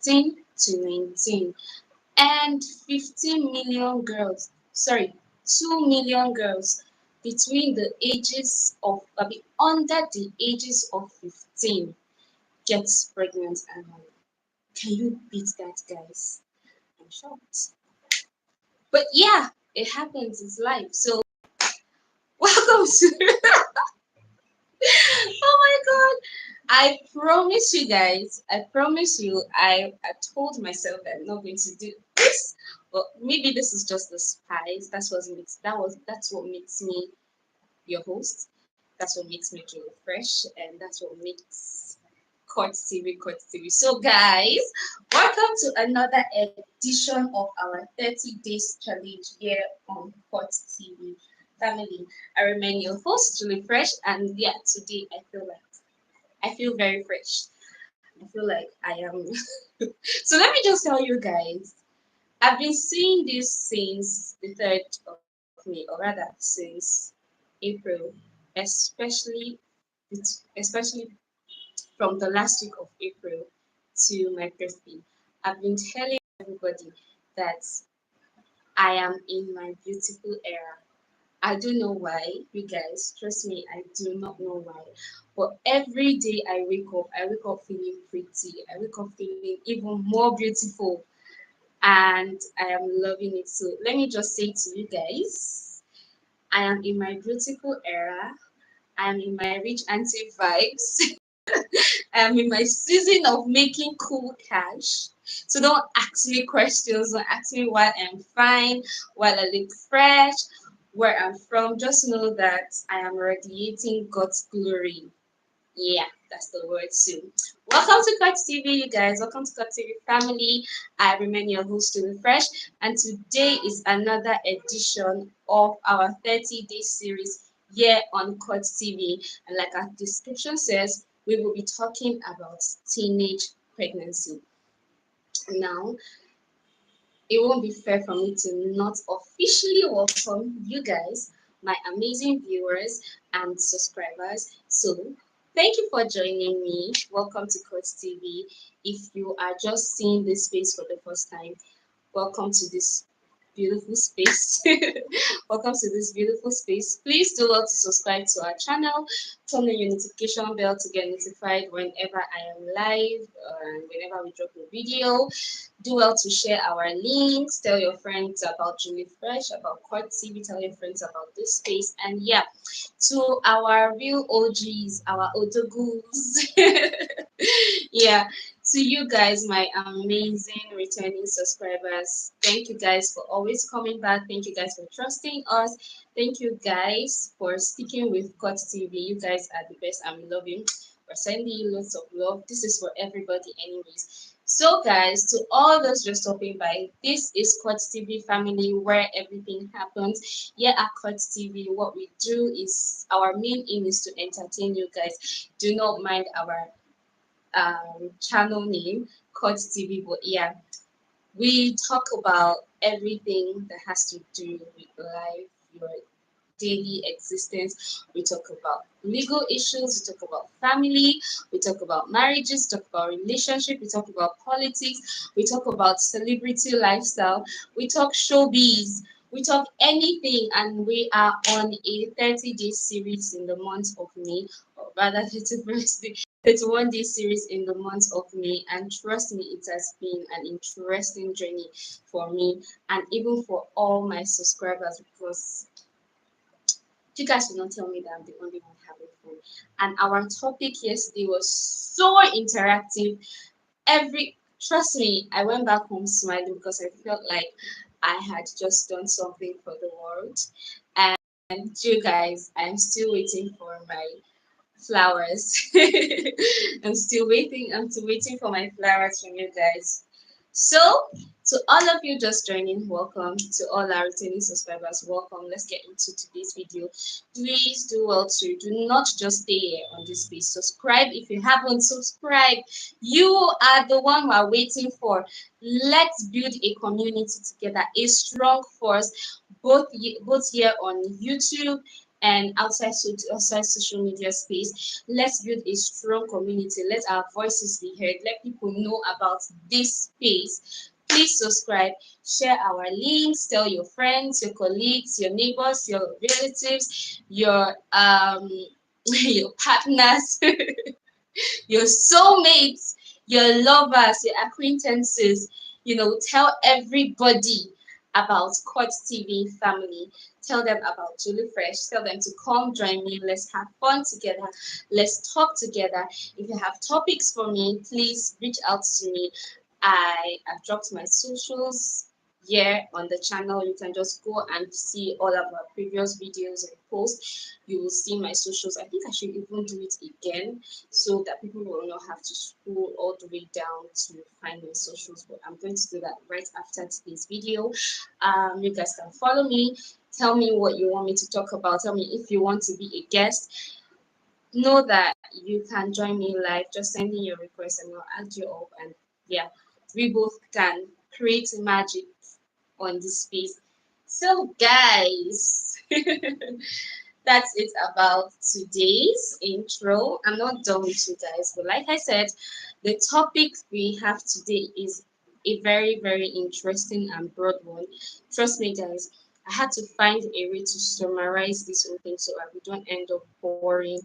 15 to 19, and 15 million girls, sorry, 2 million girls between the ages of, under the ages of 15 gets pregnant annually. Can you beat that, guys? I'm shocked. But yeah, it happens, it's life. So, welcome to. Oh my god. I promise you guys, I promise you, I told myself that I'm not going to do this. But maybe this is just the spice. That's what makes me your host. That's what makes me Julie Fresh, and that's what makes Court TV Court TV. So guys, welcome to another edition of our 30 days challenge here on Court TV family. I remain your host, Julie Fresh, and yeah, today I feel very fresh. I feel like I am. So let me just tell you guys, I've been seeing this since the 3rd of May, or rather since April, especially especially from the last week of April to my birthday. I've been telling everybody that I am in my beautiful era. I don't know why, you guys. Trust me, I do not know why. But every day I wake up feeling pretty. I wake up feeling even more beautiful. And I am loving it. So let me just say to you guys, I am in my beautiful era. I am in my rich auntie vibes. I am in my season of making cool cash. So don't ask me questions. Don't ask me why I'm fine, while I look fresh, where I'm from. Just know that I am radiating God's glory. Yeah, that's the word soon. Welcome to Cut TV, you guys. Welcome to Cut TV family. I remain your host, to Fresh, and today is another edition of our 30-day series here on Cut TV. And like our description says, we will be talking about teenage pregnancy. Now, it won't be fair for me to not officially welcome you guys, my amazing viewers and subscribers. So, thank you for joining me. Welcome to Coach TV. If you are just seeing this space for the first time, welcome to this beautiful space. Welcome to this beautiful space. Please do well to subscribe to our channel, turn on your notification bell to get notified whenever I am live and whenever we drop a video. Do well to share our links, tell your friends about Julie Fresh, about Court TV, tell your friends about this space, and yeah, to our real OGs, our Odogus. Yeah, to you guys, my amazing returning subscribers. Thank you guys for always coming back. Thank you guys for trusting us. Thank you guys for sticking with Cut TV. You guys are the best and we love you. We're sending you lots of love. This is for everybody, anyways. So, guys, to all those just stopping by, this is Cut TV family where everything happens. Yeah, at Cut TV, what we do is our main aim is to entertain you guys. Do not mind our channel name, Cut TV. But yeah, we talk about everything that has to do with life, your daily existence. We talk about legal issues, we talk about family, we talk about marriages, talk about relationship, we talk about politics, we talk about celebrity lifestyle, we talk showbiz, we talk anything, and we are on a 30-day series in the month of May, or rather 31-day series in the month of May. And trust me, it has been an interesting journey for me and even for all my subscribers, because you guys will not tell me that I'm the only one having fun. And our topic yesterday was so interactive. Trust me, I went back home smiling because I felt like I had just done something for the world. And you guys, I'm still waiting for my flowers. I'm still waiting for my flowers from you guys. So, to all of you just joining, welcome. To all our returning subscribers, welcome. Let's get into today's video. Please do well to do not just stay here on this page. Subscribe if you haven't subscribed. You are the one we are waiting for. Let's build a community together, a strong force, both here on YouTube and outside social media space. Let's build a strong community. Let our voices be heard. Let people know about this space. Please subscribe, share our links, tell your friends, your colleagues, your neighbors, your relatives, your your partners, your soulmates, your lovers, your acquaintances. Tell everybody about Court TV family. Tell them about Julie Fresh. Tell them to come join me. Let's have fun together. Let's talk together. If you have topics for me, please reach out to me. I have dropped my socials here on the channel. You can just go and see all of our previous videos and posts. You will see my socials. I think I should even do it again so that people will not have to scroll all the way down to find my socials. But I'm going to do that right after today's video. You guys can follow me. Tell me what you want me to talk about. Tell me if you want to be a guest. Know that you can join me live. Just send in your request and I'll add you up. And yeah, we both can create magic on this space. So, guys, that's it about today's intro. I'm not done with you guys, but like I said, the topic we have today is a very, very interesting and broad one. Trust me, guys, I had to find a way to summarize this whole thing so that we don't end up boring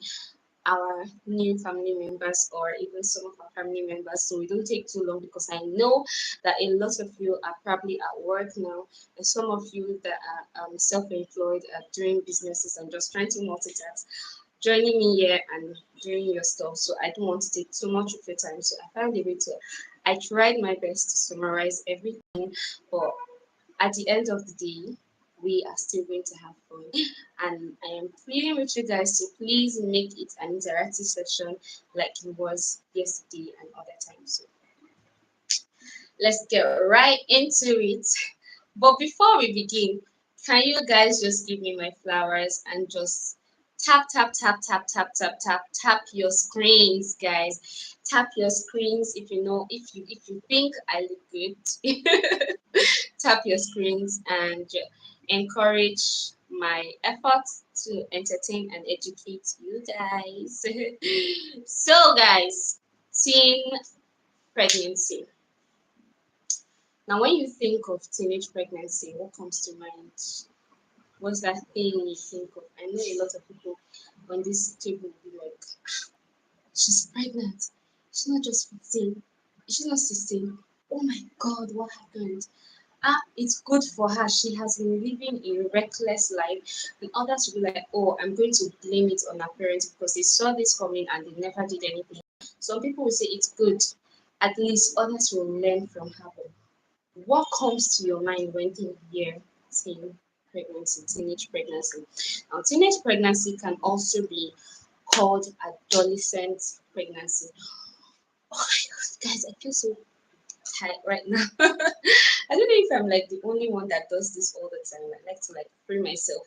our new family members or even some of our family members, so we don't take too long, because I know that a lot of you are probably at work now, and some of you that are self-employed are doing businesses and just trying to multitask, joining me here and doing your stuff. So I don't want to take too much of your time, so I found a way to I tried my best to summarize everything, but at the end of the day, we are still going to have fun. And I am pleading with you guys to please make it an interactive session like it was yesterday and other times. So let's get right into it. But before we begin, can you guys just give me my flowers and just tap tap tap tap tap tap tap tap your screens, guys. Tap your screens if you know, if you think I look good. Tap your screens and encourage my efforts to entertain and educate you guys. So, guys, teen pregnancy. Now, when you think of teenage pregnancy, what comes to mind? What's that thing you think of? I know a lot of people on this table will be like, she's pregnant. She's not just 15. She's not 16. Oh my God, what happened? It's good for her. She has been living a reckless life. And others will be like, oh, I'm going to blame it on her parents because they saw this coming and they never did anything. Some people will say it's good. At least others will learn from her. But what comes to your mind when you hear teen pregnancy, teenage pregnancy? Now, teenage pregnancy can also be called adolescent pregnancy. Oh my God, guys, I feel so tired right now. I don't know if I'm like the only one that does this all the time. I like to like free myself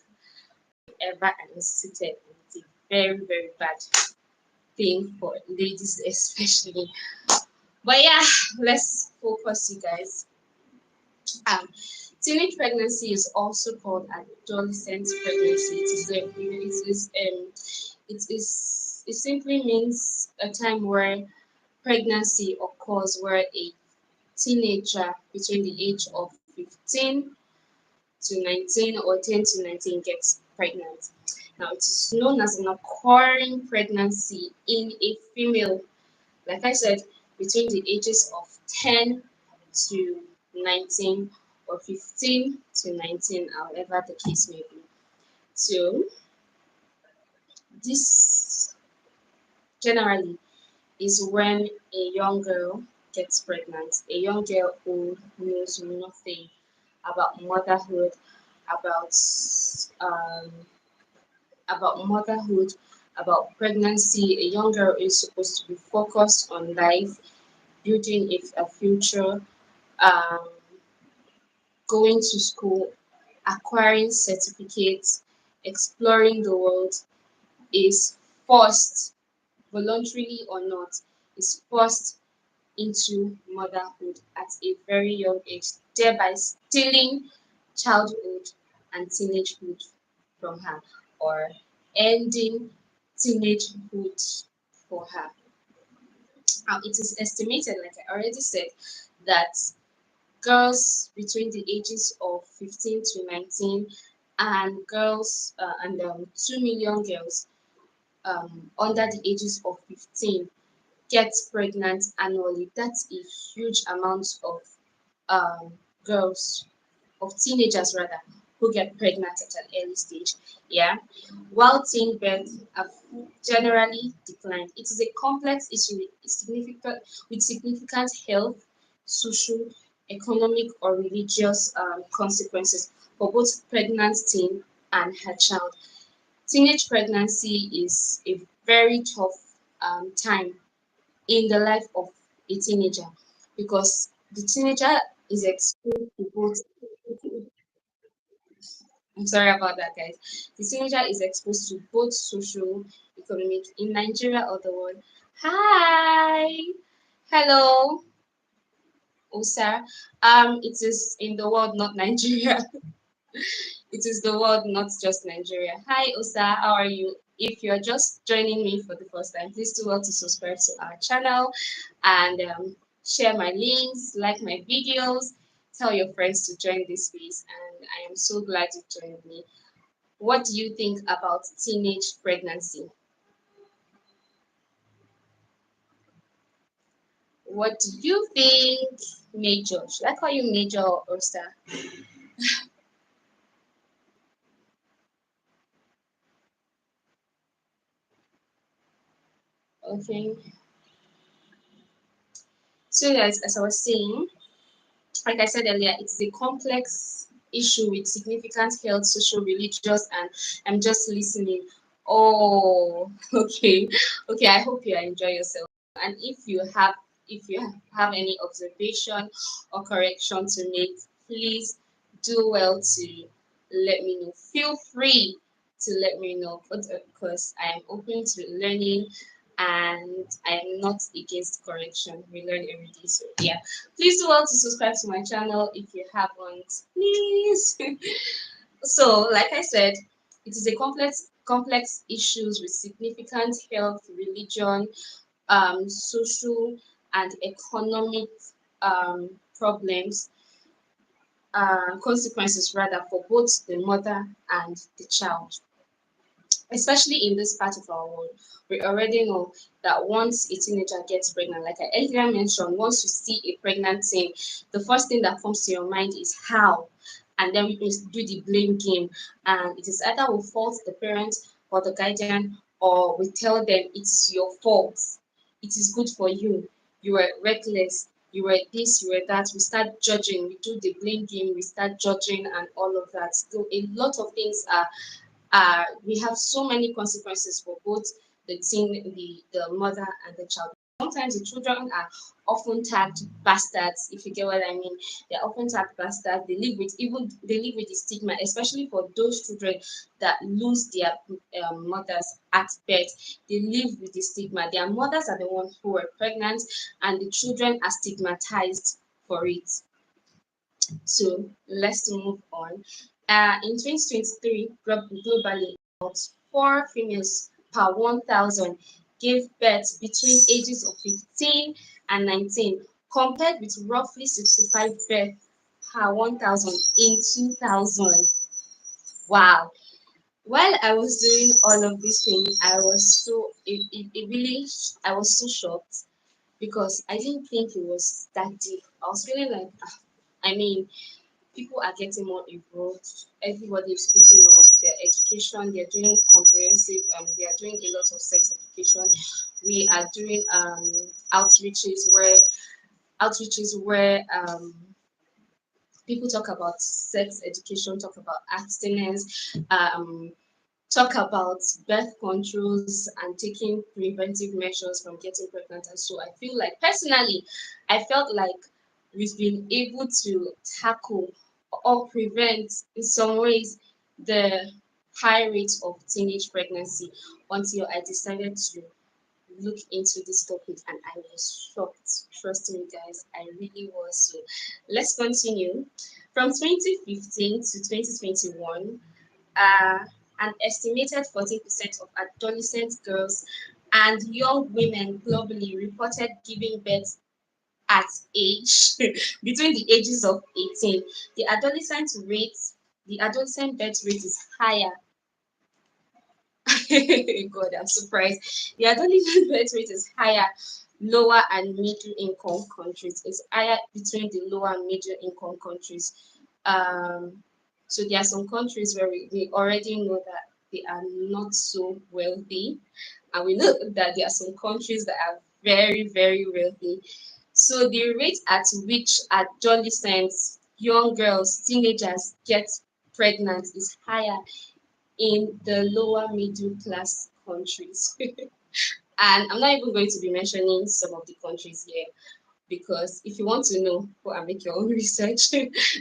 ever I'm seated. It's a very, very bad thing for ladies especially. But yeah, let's focus, you guys. Um, Teenage pregnancy is also called adolescent pregnancy. It simply means a time where pregnancy occurs where a teenager between the age of 15 to 19 or 10 to 19 gets pregnant. Now, it is known as an occurring pregnancy in a female, like I said, between the ages of 10 to 19 or 15 to 19, however the case may be. So, this generally is when a young girl gets pregnant, a young girl who knows nothing about motherhood, about um, motherhood, about pregnancy. A young girl is supposed to be focused on life, building a future, um, going to school, acquiring certificates, exploring the world, is forced, voluntarily or not, is forced into motherhood at a very young age, thereby stealing childhood and teenagehood from her. or ending teenagehood for her. It is estimated, like I already said, that girls between the ages of 15 to 19 and girls and 2 million girls under the ages of 15 get pregnant annually. That's a huge amount of um, girls, of teenagers rather, who get pregnant at an early stage. Yeah, while teen birth have generally declined. It is a complex issue with significant health, social, economic, or religious consequences for both pregnant teen and her child. Teenage pregnancy is a very tough time in the life of a teenager because the teenager is exposed to both. I'm sorry about that, guys. The teenager is exposed to both social, economic in Nigeria or the world. Hi, hello, Osa. It is in the world, not Nigeria. It is the world, not just Nigeria. Hi, Osa. How are you? If you're just joining me for the first time, please do well to subscribe to our channel and share my links, like my videos, tell your friends to join this space. And I am so glad you joined me. What do you think about teenage pregnancy? What do you think, Major? Should I call you Major or Star? Okay. So, guys, as I was saying, like I said earlier, it's a complex issue with significant health, social, religious, and I'm just listening. Oh, okay, okay. I hope you enjoy yourself. And if you have any observation or correction to make, please do well to let me know. Feel free to let me know, but of course, I am open to learning and I am not against correction. We learn every day, so yeah. Please do well to subscribe to my channel if you haven't. Please. So, like I said, it is a complex issues with significant health, religion, social, and economic problems, consequences rather for both the mother and the child. Especially in this part of our world, we already know that once a teenager gets pregnant, like I earlier mentioned, once you see a pregnant teen, the first thing that comes to your mind is how, and then we do the blame game, and it is either we fault the parent or the guardian, or we tell them it's your fault. It is good for you. You were reckless. You were this, you were that. We start judging. We do the blame game. We start judging and all of that. So a lot of things are we have so many consequences for both the teen, the mother, and the child. Sometimes the children are often tagged bastards, if you get what I mean. They're often tagged bastards. They live with the stigma, especially for those children that lose their mothers at birth. They live with the stigma. Their mothers are the ones who were pregnant, and the children are stigmatized for it. So let's move on. In 2023, globally, about 4 females per 1,000 gave birth between ages of 15 and 19, compared with roughly 65 births per 1,000 in 2000. Wow. While I was doing all of these things, it really, I was so shocked because I didn't think it was that deep. I was feeling like, I mean, people are getting more involved. Everybody is speaking of their education. They're doing comprehensive. They are doing a lot of sex education. We are doing outreaches where people talk about sex education, talk about abstinence, talk about birth controls and taking preventive measures from getting pregnant. And so I feel like personally, I felt like we've been able to tackle or prevent in some ways the high rates of teenage pregnancy until I decided to look into this topic and I was shocked. Trust me, guys, I really was. So let's continue. From 2015 to 2021, An estimated 14% of adolescent girls and young women globally reported giving birth at age between the ages of 18. The adolescent rate, the adolescent birth rate is higher. God, I'm surprised. The adolescent birth rate is higher, lower and middle income countries. It's higher between the lower and middle income countries. Um, so there are some countries where we already know that they are not so wealthy, and we know that there are some countries that are very, very wealthy. So the rate at which adolescents, young girls, teenagers get pregnant is higher in the lower middle class countries. And I'm not even going to be mentioning some of the countries here because if you want to know, go and make your own research.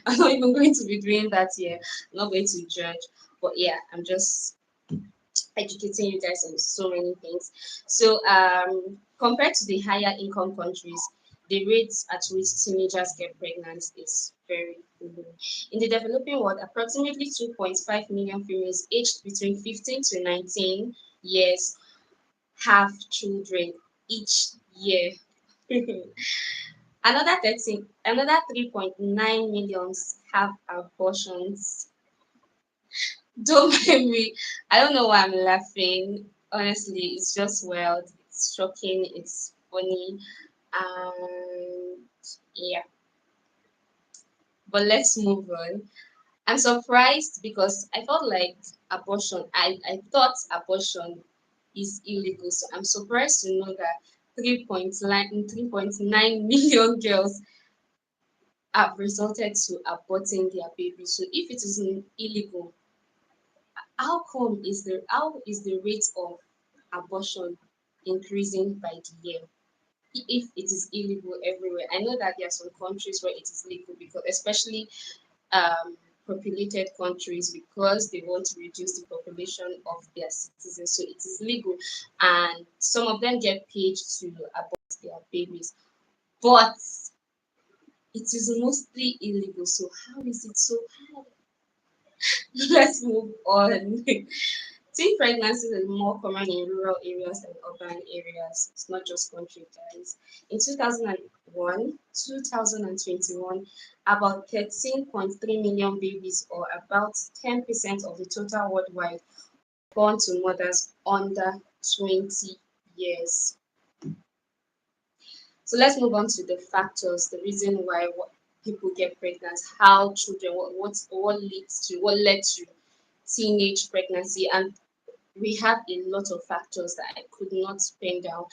I'm not even going to be doing that here. I'm not going to judge. But yeah, I'm just educating you guys on so many things. So compared to the higher income countries, the rates at which teenagers get pregnant is very low. In the developing world, approximately 2.5 million females aged between 15 to 19 years have children each year. Another 3.9 millions have abortions. Don't mind me. I don't know why I'm laughing. Honestly, it's just wild. It's shocking. It's funny. And yeah, but let's move on. I'm surprised because I felt like I thought abortion is illegal. So I'm surprised to know that 3.9 million girls have resorted to aborting their babies. So if it is illegal, how is the rate of abortion increasing by the year? If it is illegal everywhere, I know that there are some countries where it is legal because, especially populated countries, because they want to reduce the population of their citizens, so it is legal, and some of them get paid to abort their babies, but it is mostly illegal. So how is it so hard? Let's move on. Teen pregnancies is more common in rural areas than urban areas. It's not just country, guys. In 2021, about 13.3 million babies, or about 10% of the total worldwide, born to mothers under 20 years. So let's move on to the factors, the reason why people get pregnant, how children, what led to teenage pregnancy, and we have a lot of factors that I could not pen down,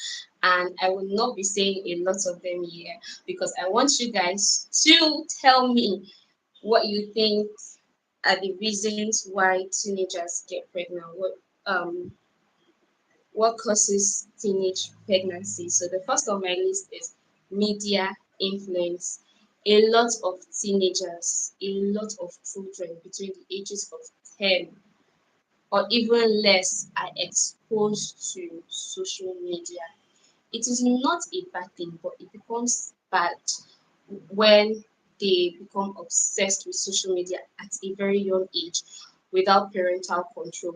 and I will not be saying a lot of them here because I want you guys to tell me what you think are the reasons why teenagers get pregnant. What causes teenage pregnancy? So the first on my list is media influence. A lot of teenagers, a lot of children between the ages of 10 or even less are exposed to social media. It is not a bad thing, but it becomes bad when they become obsessed with social media at a very young age without parental control.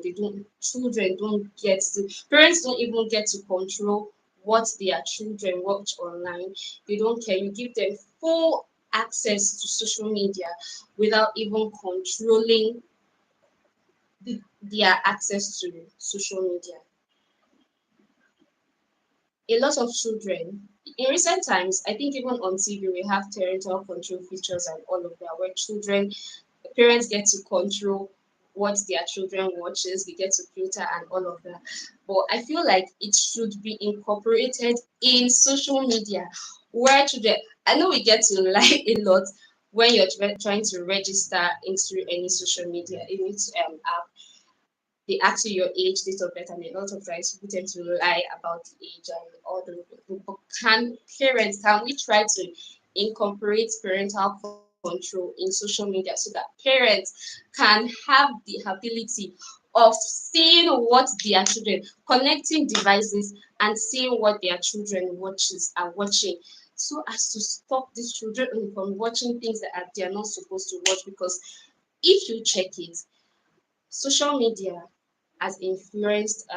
Children don't get to, parents don't even get to control what their children watch online. They don't care. You give them full access to social media without even controlling their access to social media. A lot of children in recent times, I think even on TV we have parental control features and all of that, where parents get to control what their children watches, they get to filter and all of that. But I feel like it should be incorporated in social media where children, I know we get to lie a lot when you're trying to register into any social media, any app. They ask you your age, date of birth, and a lot of times people tend to lie about the age and all the. But can we try to incorporate parental control in social media so that parents can have the ability of seeing what their children, connecting devices and seeing what their children are watching, so as to stop these children from watching things that they are not supposed to watch? Because if you check it, social media has influenced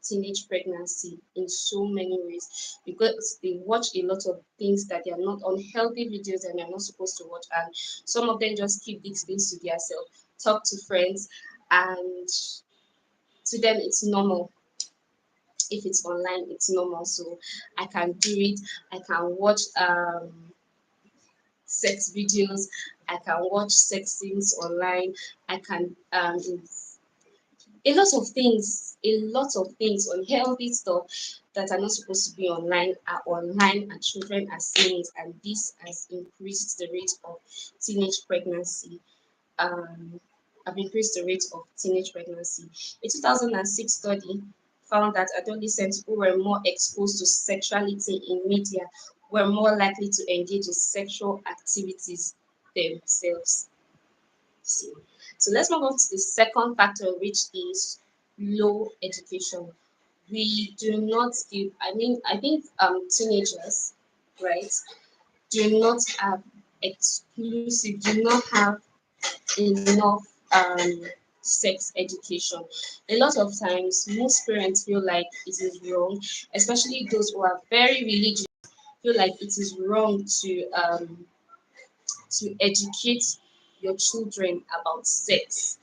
teenage pregnancy in so many ways, because they watch a lot of things that they are not, unhealthy videos that they are not supposed to watch, and some of them just keep these things to themselves, talk to friends, and to them it's normal. If it's online, it's normal. So I can do it. I can watch sex videos. I can watch sex things online. I can a lot of things, unhealthy stuff that are not supposed to be online are online, and children are seeing it, and this has increased the rate of teenage pregnancy. um, have increased the rate of teenage pregnancy. A 2006 study found that adolescents who were more exposed to sexuality in media were more likely to engage in sexual activities themselves. See. So let's move on to the second factor, which is low education. We do not give, I think teenagers, right, do not have do not have enough sex education. A lot of times, most parents feel like it is wrong, especially those who are very religious, feel like it is wrong to educate your children about sex.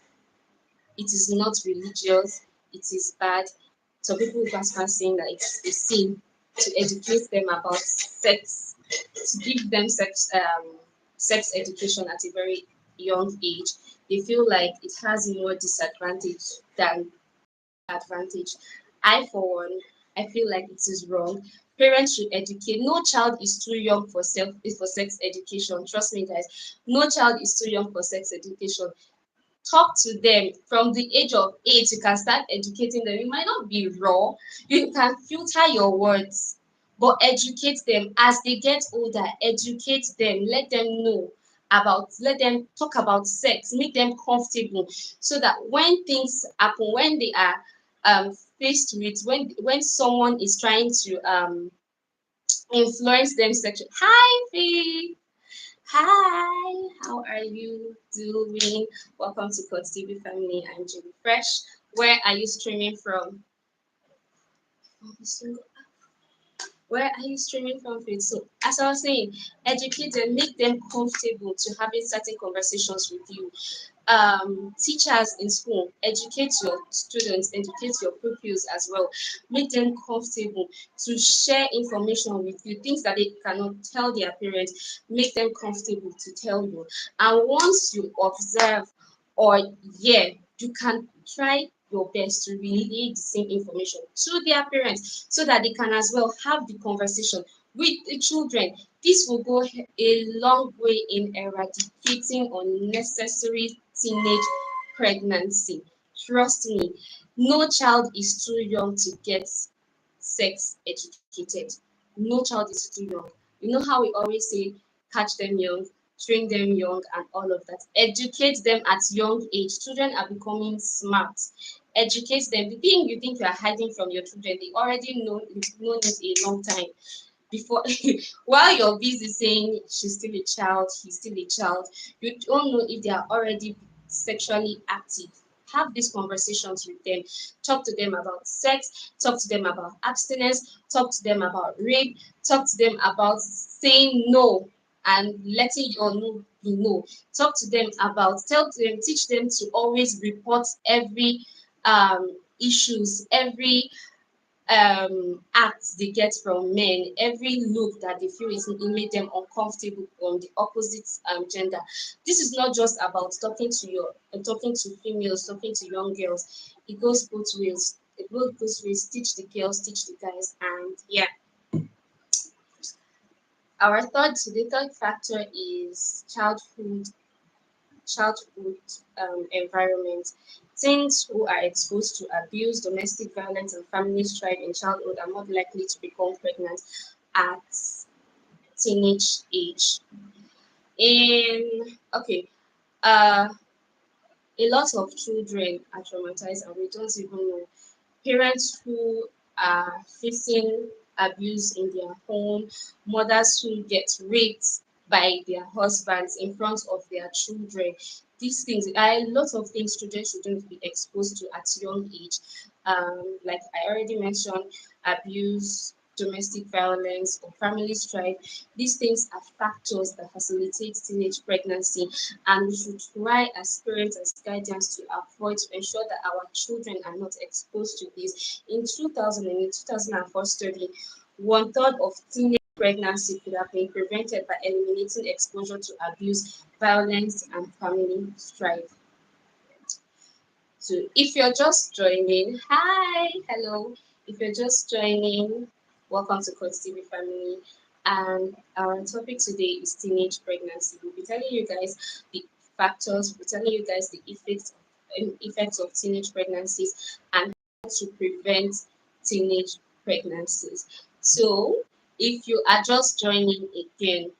It is not religious, it is bad. Some people pass saying that it's a sin to educate them about sex, to give them sex education at a very young age. They feel like it has more disadvantage than advantage. I, for one, I feel like it is wrong. Parents should educate. No child is too young for sex education. Trust me, guys. No child is too young for sex education. Talk to them from the age of 8. You can start educating them. It might not be raw. You can filter your words, but educate them as they get older. Educate them. Let them talk about sex. Make them comfortable, so that when things happen, when they are faced with, when someone is trying to influence them sexually. Hi, Faye. Hi, how are you doing? Welcome to Coach TV family. I'm Julie Fresh. Where are you streaming from? Where are you streaming from, Faith? So, as I was saying, educate them, make them comfortable to having certain conversations with you. Teachers in school, educate your students, educate your pupils as well. Make them comfortable to share information with you, things that they cannot tell their parents. Make them comfortable to tell you. And once you observe or hear, you can try your best to relay the same information to their parents, so that they can as well have the conversation with the children. This will go a long way in eradicating unnecessary teenage pregnancy. Trust me, no child is too young to get sex educated. No child is too young. You know how we always say, catch them young, train them young, and all of that. Educate them at young age. Children are becoming smart. Educate them. The thing you think you are hiding from your children, they already known it a long time before. While you're busy saying she's still a child, he's still a child, you don't know if they are already sexually active. Have these conversations with them. Talk to them about sex, talk to them about abstinence, talk to them about rape, talk to them about saying no and letting your no be no. Talk to them about, teach them to always report every issues, every acts they get from men, every look that they feel is made them uncomfortable on the opposite gender. This is not just about talking to females, talking to young girls. It goes both ways. It goes both ways. Teach the girls, teach the guys, and yeah. The third factor is childhood environment. Teens who are exposed to abuse, domestic violence, and family strife in childhood are more likely to become pregnant at teenage age. In okay, uh, a lot of children are traumatized, and we don't even know. Parents who are facing abuse in their home, mothers who get raped by their husbands in front of their children. these things, a lot of things children shouldn't be exposed to at young age. Like I already mentioned, abuse, domestic violence, or family strife. These things are factors that facilitate teenage pregnancy, and we should try as parents, as guardians, to avoid, to ensure that our children are not exposed to this. In 2004 study, one third of teenage pregnancy could have been prevented by eliminating exposure to abuse, violence, and family strife. So if you're just joining, hi, hello. If you're just joining, welcome to Coach TV family. And our topic today is teenage pregnancy. We'll be telling you guys the factors, we'll be telling you guys the effects of teenage pregnancies and how to prevent teenage pregnancies. So if you are just joining again,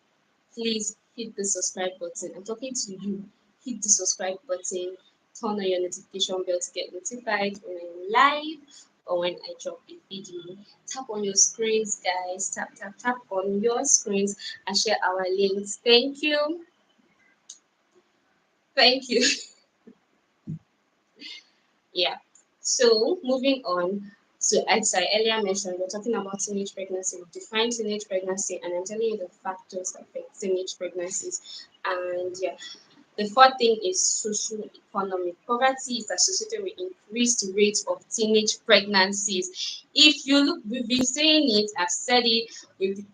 please hit the subscribe button. I'm talking to you. Hit the subscribe button, turn on your notification bell to get notified when I'm live or when I drop a video. Tap on your screens, guys. Tap, tap, tap on your screens and share our links. Thank you. Thank you. Yeah. So moving on. So as I earlier mentioned, we're talking about teenage pregnancy. We define teenage pregnancy, and I'm telling you the factors that affect teenage pregnancies. And yeah, the fourth thing is socio-economic. Poverty is associated with increased rates of teenage pregnancies. If you look, we've been saying it, I've said it, we've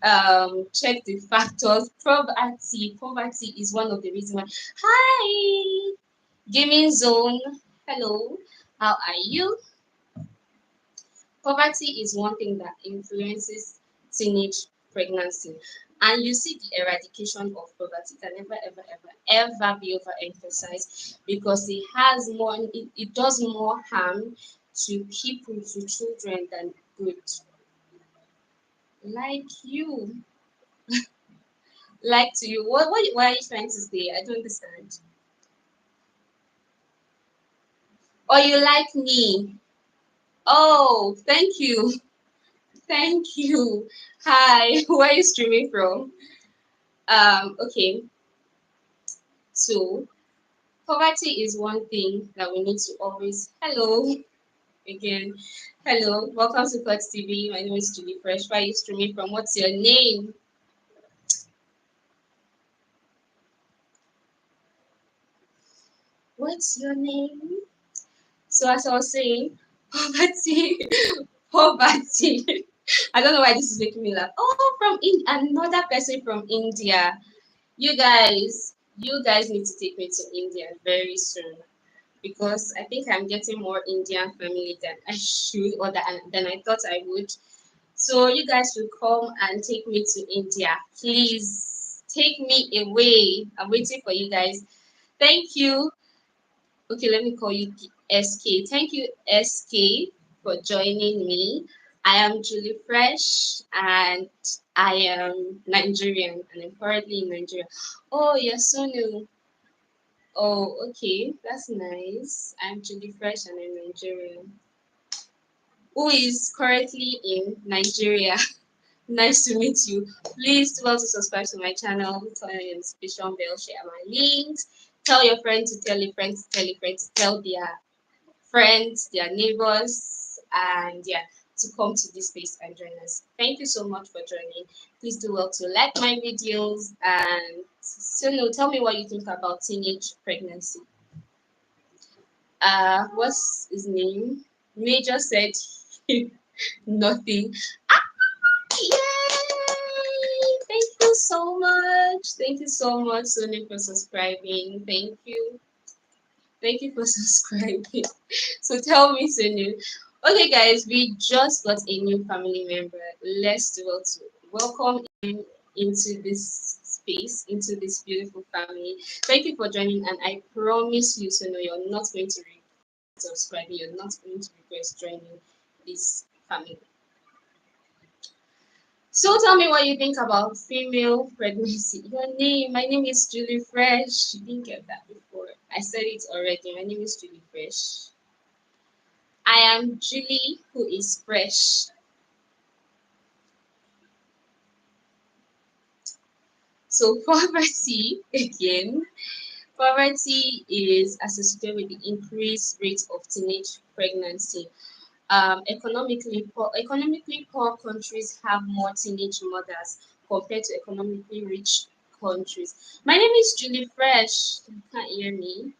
checked the factors. Poverty is one of the reasons why. Hi, gaming zone. Hello, how are you? Poverty is one thing that influences teenage pregnancy. And you see, the eradication of poverty can never, ever, ever, ever be overemphasized because it does more harm to people, to children than good. Like you, like to you. What are you trying to say? I don't understand. Or you like me? Oh, thank you. Thank you. Hi, where are you streaming from? Okay, so poverty is one thing that we need to always. Hello again. Hello, welcome to Coach TV. My name is Julie Fresh. Where are you streaming from? What's your name? What's your name? So as I was saying, poverty, poverty. I don't know why this is making me laugh. Oh, from another person from India. You guys need to take me to India very soon because I think I'm getting more Indian family than I should or than I thought I would. So you guys will come and take me to India. Please take me away. I'm waiting for you guys. Thank you. Okay, let me call you SK. Thank you, SK, for joining me. I am Julie Fresh and I am Nigerian and I'm currently in Nigeria. Oh, you're so new. Oh, okay, that's nice. I'm Julie Fresh and I'm Nigerian. Who is currently in Nigeria? Nice to meet you. Please do also subscribe to my channel, turn on your notification bell, share my links, tell your friends to tell your friends to tell your friends to tell their friends, their neighbors, and yeah, to come to this space and join us. Thank you so much for joining. Please do well to like my videos and so no, tell me what you think about teenage pregnancy. What's his name? Major said nothing. Yay! Thank you so much. Thank you so much, Sony, for subscribing. Thank you. Thank you for subscribing. So tell me, Sonu. Okay, guys, we just got a new family member. Let's do well to welcome him into this space, into this beautiful family. Thank you for joining, and I promise you, Sonu, you're not going to regret subscribing. You're not going to regret joining this family. So tell me what you think about female pregnancy. My name is Julie Fresh. You didn't get that before. I said it already. My name is Julie Fresh. I am Julie who is fresh. So poverty again. Poverty is associated with the increased rate of teenage pregnancy. Economically poor countries have more teenage mothers compared to economically rich countries. My name is Julie Fresh. You can't hear me.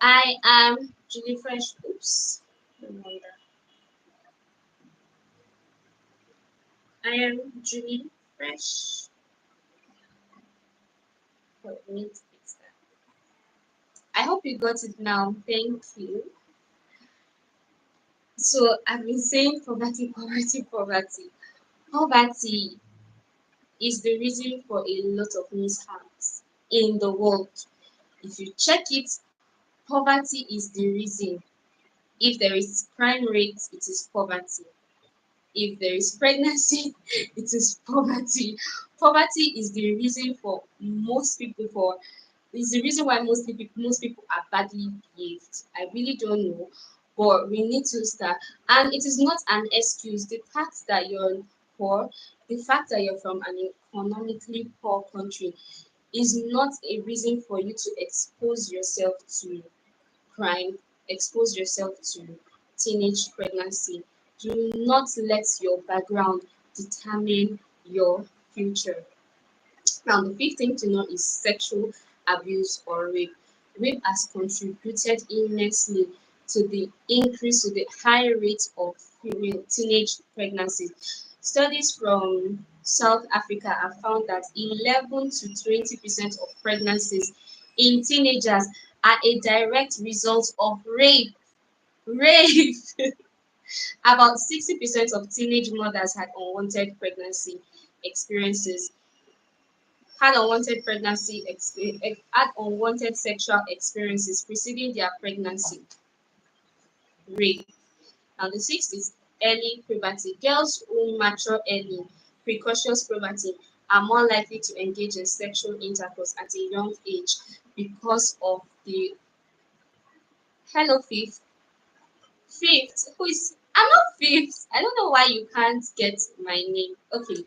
I am Julie Fresh. Oops. No wonder. I am Julie Fresh. Oh, I need to fix that. I hope you got it now. Thank you. So I've been saying poverty, poverty, poverty. Poverty is the reason for a lot of mishaps in the world. If you check it, poverty is the reason. If there is crime rate, it is poverty. If there is pregnancy, it is poverty. Poverty is the reason for most people for is the reason why most people are badly behaved. I really don't know, but we need to start. And it is not an excuse. The fact that you're poor, the fact that you're from an economically poor country, is not a reason for you to expose yourself to crime, expose yourself to teenage pregnancy. Do not let your background determine your future. Now, the fifth thing to know is sexual abuse or rape. Rape has contributed immensely to the increase to the high rate of female teenage pregnancies. Studies from South Africa have found that 11 to 20% of pregnancies in teenagers are a direct result of rape. Rape! About 60% of teenage mothers had unwanted pregnancy experiences had unwanted had unwanted sexual experiences preceding their pregnancy. Rape. Now the sixth is early puberty. Girls who mature early, precocious puberty, are more likely to engage in sexual intercourse at a young age because of the hello fifth. Fifth, who is I'm not fifth. I don't know why you can't get my name. Okay.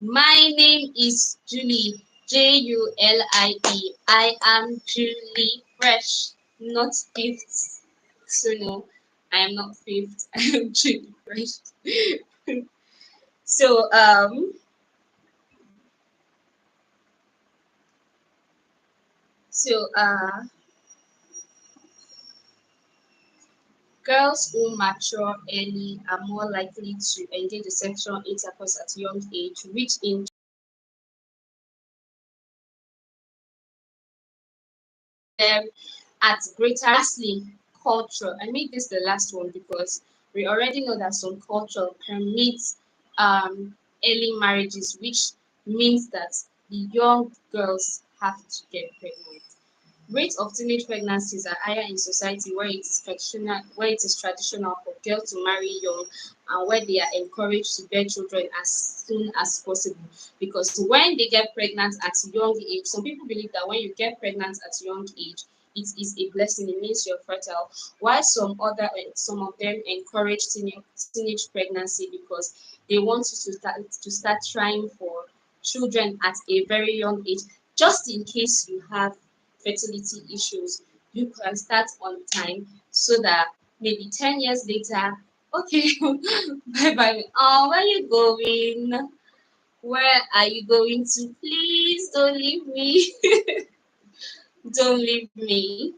My name is Julie, Julie. I am Julie Fresh, not fifth. So no, I am not fifth. I am Julie Fresh. So so girls who mature early are more likely to engage in sexual intercourse at young age, which in them at greater lastly culture. I make this the last one because we already know that some culture permits early marriages, which means that the young girls have to get pregnant. Rates of teenage pregnancies are higher in society where it is traditional for girls to marry young and where they are encouraged to bear children as soon as possible. Because when they get pregnant at a young age, some people believe that when you get pregnant at a young age, it is a blessing. It means you're fertile. While some of them encourage teenage pregnancy because they want you to start trying for children at a very young age, just in case you have fertility issues, you can start on time so that maybe 10 years later, okay, bye bye. Oh, where are you going? Where are you going to? Please don't leave me. Don't leave me.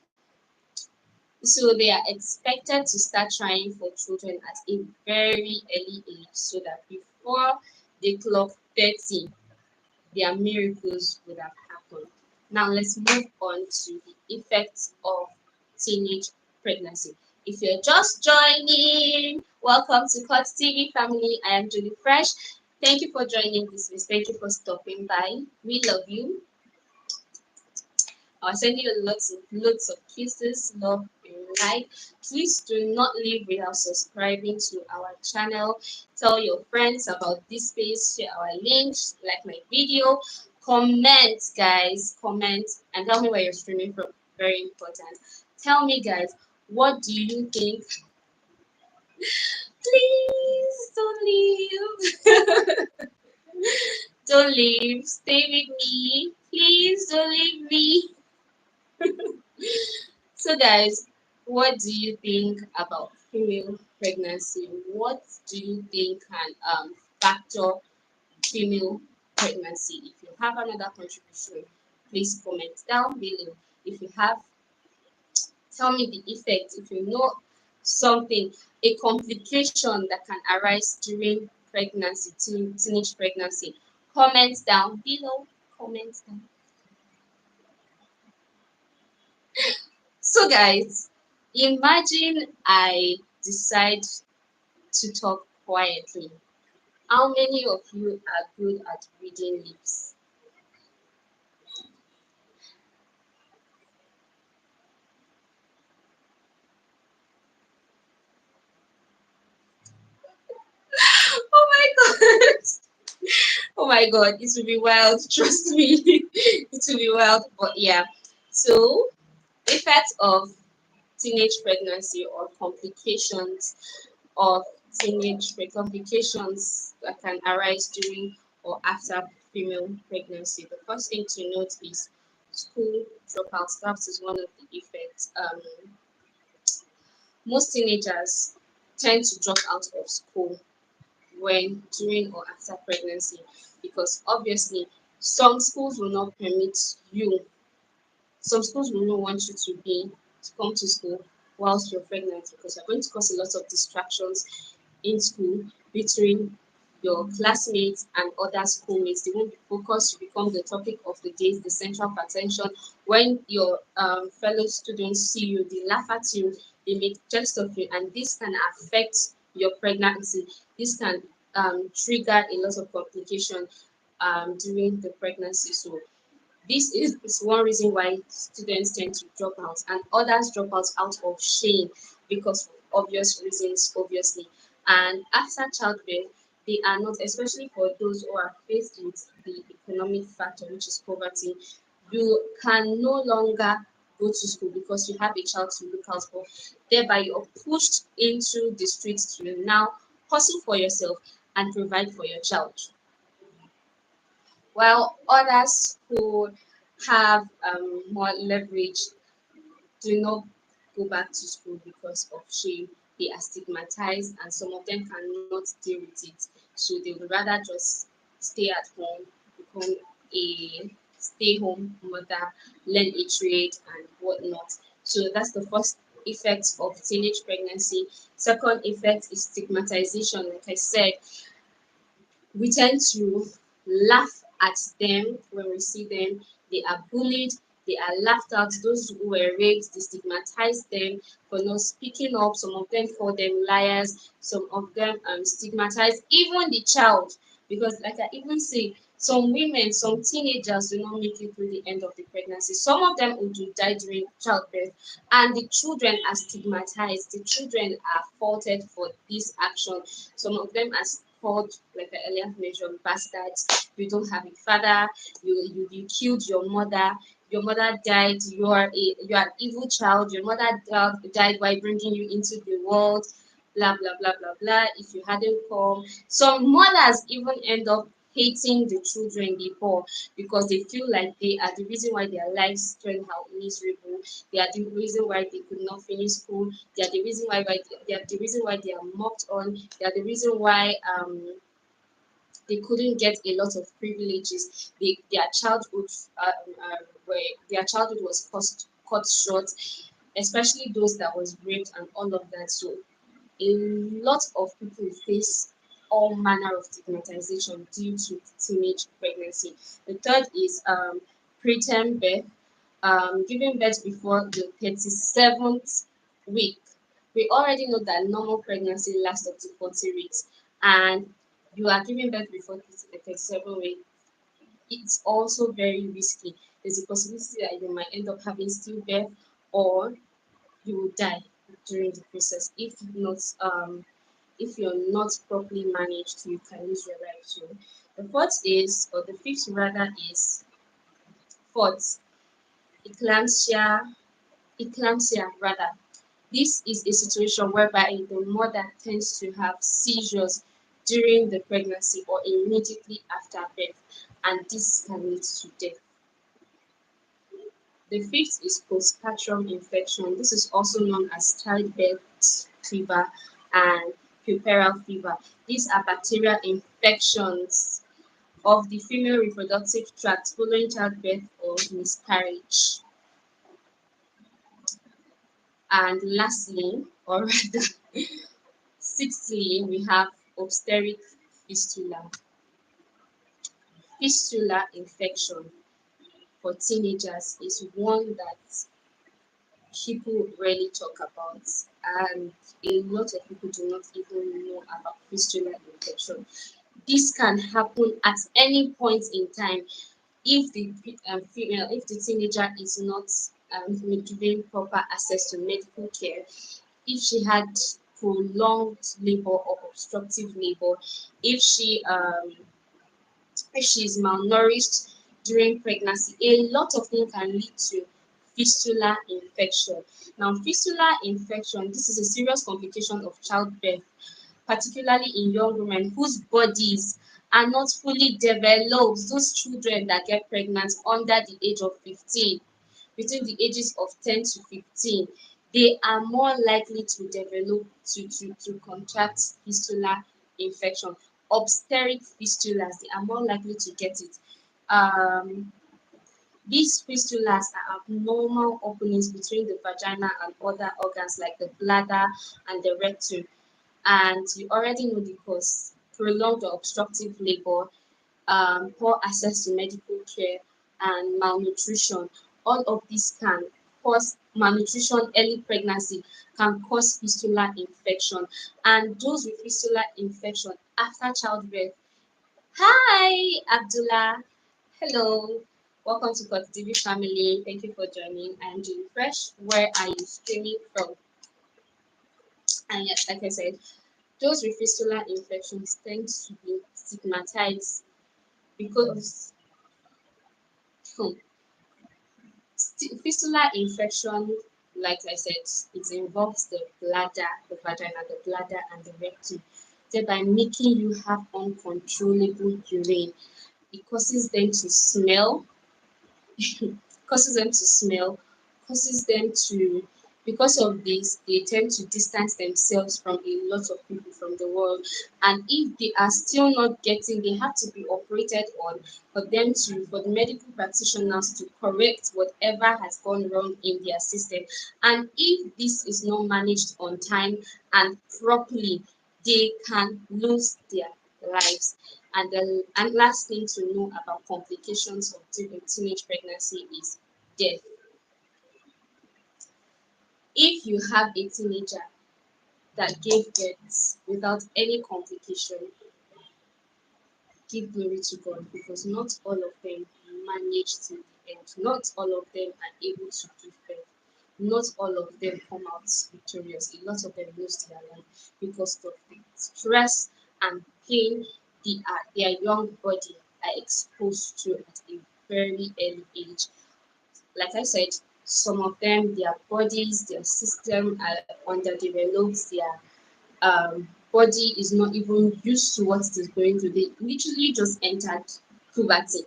So they are expected to start trying for children at a very early age so that before they clock 30, their miracles would have happened. Now let's move on to the effects of teenage pregnancy. If you're just joining, welcome to Cut TV family. I am Julie Fresh. Thank you for joining this list. Thank you for stopping by. We love you. I'll send you lots of kisses, love, and like. Please do not leave without subscribing to our channel. Tell your friends about this space, share our links, like my video, comment, guys, comment, and tell me where you're streaming from. Very important. Tell me, guys, what do you think? Please don't leave. Don't leave. Stay with me. Please don't leave me. So, guys, what do you think about female pregnancy? What do you think can factor female pregnancy? If you have another contribution, please comment down below. If you have, tell me the effect. If you know something, a complication that can arise during pregnancy, teenage pregnancy, comment down below. Comment down. So, guys, imagine I decide to talk quietly. How many of you are good at reading lips? Oh my god! Oh my god, it will be wild, trust me. It will be wild. But yeah. So, effects of teenage pregnancy or complications of complications that can arise during or after female pregnancy. The first thing to note is school dropouts. That is one of the effects. Most teenagers tend to drop out of school when during or after pregnancy because obviously some schools will not permit you, some schools will not want you to come to school whilst you're pregnant because you're going to cause a lot of distractions in school between your classmates and other schoolmates. They won't be focused. You become the topic of the day, the central of attention. When your fellow students see you, they laugh at you, they make jest of you, and this can affect your pregnancy. This can trigger a lot of complication during the pregnancy. So this is one reason why students tend to drop out and others drop out of shame because of obvious reasons, obviously. And after childbirth, they are not, especially for those who are faced with the economic factor, which is poverty, you can no longer go to school because you have a child to look out for. Thereby, you're pushed into the streets to now hustle for yourself and provide for your child, while others who have more leverage do not go back to school because of shame. They are stigmatized, and some of them cannot deal with it. So they would rather just stay at home, become a stay home mother, learn a trade, and whatnot. So that's the first effect of teenage pregnancy. Second effect is stigmatization. Like I said, we tend to laugh at them when we see them. They are bullied, they are laughed at. Those who were raped, they stigmatize them for not speaking up. Some of them call them liars, some of them stigmatize even the child. Because, like I even say, some women, some teenagers do not make it through the end of the pregnancy. Some of them would die during childbirth, and the children are stigmatized. The children are faulted for this action. Some of them are called, like I earlier mentioned, bastards. You don't have a father. You killed your mother died. You are an evil child. Your mother died while bringing you into the world. Blah blah blah blah blah. If you hadn't come, some mothers even end up hating the children they bore because they feel like they are the reason why their lives turned out miserable. They are the reason why they could not finish school. They are the reason why they are the reason why they are mocked on. They are the reason why they couldn't get a lot of privileges. Their childhood where their childhood was cut short, especially those that was raped and all of that. So a lot of people face all manner of stigmatization due to teenage pregnancy. The third is preterm birth, giving birth before the 37th week. We already know that normal pregnancy lasts up to 40 weeks, and you are giving birth before the 37th week. It's also very risky. There's a possibility that you might end up having stillbirth, or you will die during the process if you're not properly managed. You can lose your life. So the fourth is, or the fifth rather, is fourth eclampsia. Eclampsia rather. This is a situation whereby the mother tends to have seizures during the pregnancy or immediately after birth, and this can lead to death. The fifth is postpartum infection. This is also known as childbirth fever and puerperal fever. These are bacterial infections of the female reproductive tract following childbirth or miscarriage. And lastly, or rather, sixthly, we have obstetric fistula. Fistula infection for teenagers is one that people rarely talk about, and a lot of people do not even know about fistula infection. This can happen at any point in time if the female, if the teenager is not given proper access to medical care, if she had prolonged labor or obstructive labor, if she um, if she is malnourished during pregnancy, a lot of things can lead to fistula infection. Now, fistula infection, this is a serious complication of childbirth, particularly in young women whose bodies are not fully developed. Those children that get pregnant under the age of 15, between the ages of 10 to 15, they are more likely to develop to contract fistula infection. Obstetric fistulas, they are more likely to get it. Um, these fistulas are abnormal openings between the vagina and other organs like the bladder and the rectum. And you already know the cause: prolonged or obstructive labor, poor access to medical care, and malnutrition. All of these can cause malnutrition. Early pregnancy can cause fistula infection, and those with fistula infection after childbirth. Hi, Abdullah. Hello. Welcome to God TV family. Thank you for joining. I'm Jane Fresh. Where are you streaming from? And yes, like I said, those with fistula infections tend to be stigmatized because hmm, fistula infection, like I said, it involves the bladder, the vagina, the bladder, and the rectum, thereby making you have uncontrollable urine. It causes them to smell, causes them to smell, causes them to, because of this, they tend to distance themselves from a lot of people from the world. And if they are still not getting, they have to be operated on for them to, for the medical practitioners to correct whatever has gone wrong in their system. And if this is not managed on time and properly, they can lose their lives. And last thing to know about complications of teenage pregnancy is death. If you have a teenager that gave birth without any complication, give glory to God, because not all of them manage to the end. Not all of them are able to give birth. Not all of them come out victorious. A lot of them lose their life because of the stress and pain their young body are exposed to at a very early age. Like I said, some of them, their bodies, their system are underdeveloped, their body is not even used to what it is going through. They literally just entered puberty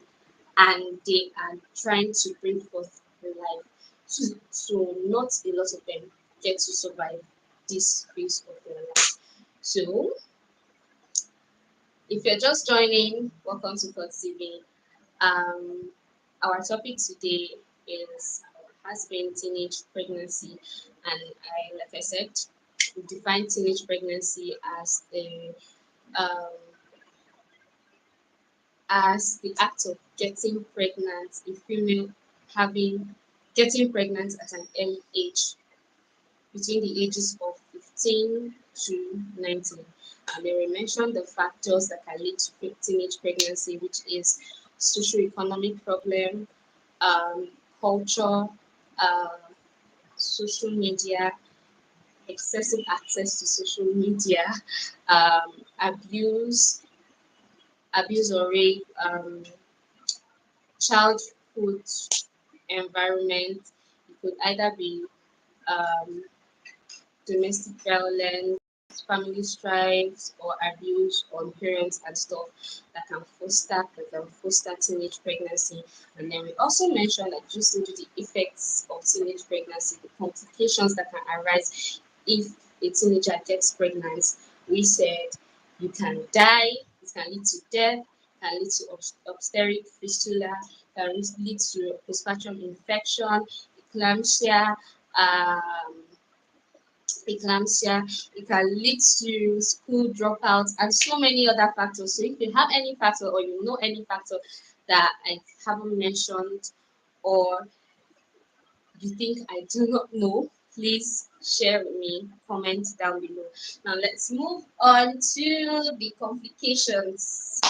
and they are trying to bring forth life. So not a lot of them get to survive this phase of their life. So if you're just joining, welcome to Pod TV. Um, our topic today is has been teenage pregnancy, and like I said, we define teenage pregnancy um, as the act of getting pregnant, a female having getting pregnant at an early age, between the ages of 15 to 19. They will mention the factors that can lead to teenage pregnancy, which is socioeconomic problem, um, culture, uh, social media, excessive access to social media, abuse, abuse or rape, childhood environment. It could either be um, domestic violence, family strife or abuse on parents and stuff that can foster teenage pregnancy. And then we also mentioned like just into the effects of teenage pregnancy, the complications that can arise if a teenager gets pregnant. We said you can die, it can lead to death, can lead to obstetric fistula, can lead to postpartum infection, eclampsia, um, it can lead to school dropouts and so many other factors. So if you have any factor or you know any factor that I haven't mentioned or you think I do not know, please share with me, comment down below. Now let's move on to the complications,